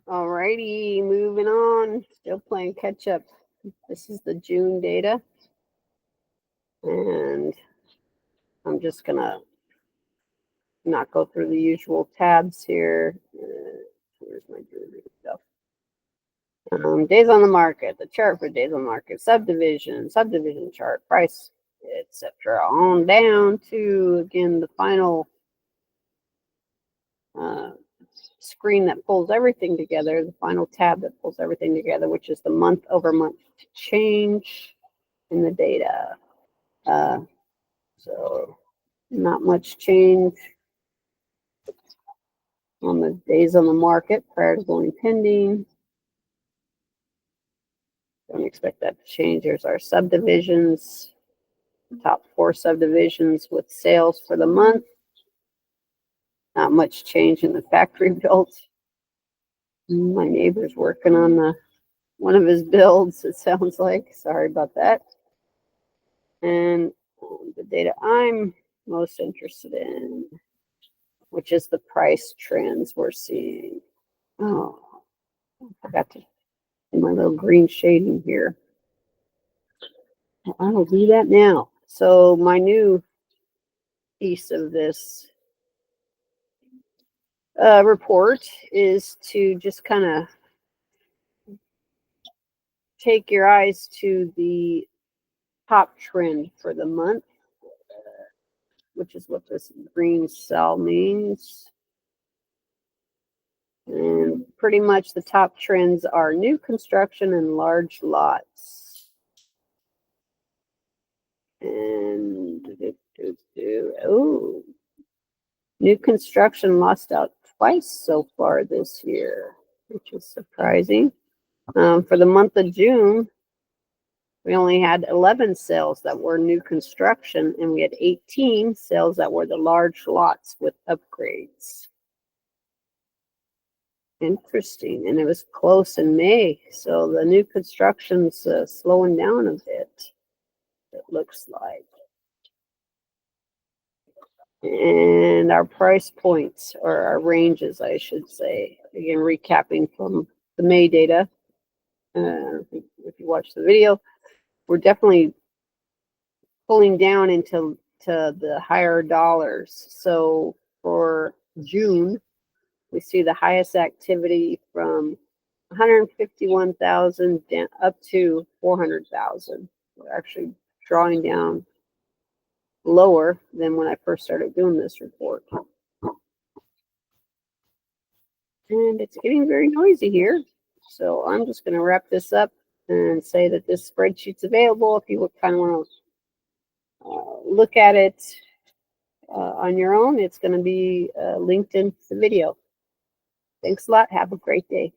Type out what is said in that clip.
Alrighty, moving on. Still playing catch up. This is the June data. And I'm just gonna not go through the usual tabs here. Where's my June stuff? Days on the market, the chart for days on the market, subdivision chart, price, etc. On down to, again, the final screen that pulls everything together, the final tab that pulls everything together, which is the month over month change in the data. So not much change on the days on the market prior to going pending. Don't expect that to change. There's our subdivisions, top 4 subdivisions with sales for the month. Not much change in the factory built. My neighbor's working on one of his builds, it sounds like. Sorry about that. And the data I'm most interested in, which is the price trends we're seeing. Oh, I forgot to do my little green shading here. I'll do that now. So my new piece of this report is to just kind of take your eyes to the top trend for the month, which is what this green cell means. And pretty much the top trends are new construction and large lots. And oh, new construction lost out twice so far this year, which is surprising. For the month of June, we only had 11 sales that were new construction, and we had 18 sales that were the large lots with upgrades. Interesting. And it was close in May, so the new construction's slowing down a bit, it looks like. And our price points, or our ranges, I should say, again, recapping from the May data. If you watch the video, we're definitely pulling down into the higher dollars. So for June, we see the highest activity from 151,000 up to 400,000. We're actually drawing down lower than when I first started doing this report. And it's getting very noisy here. So I'm just going to wrap this up and say that this spreadsheet's available if you kind of want to look at it on your own. It's going to be linked in the video. Thanks a lot. Have a great day.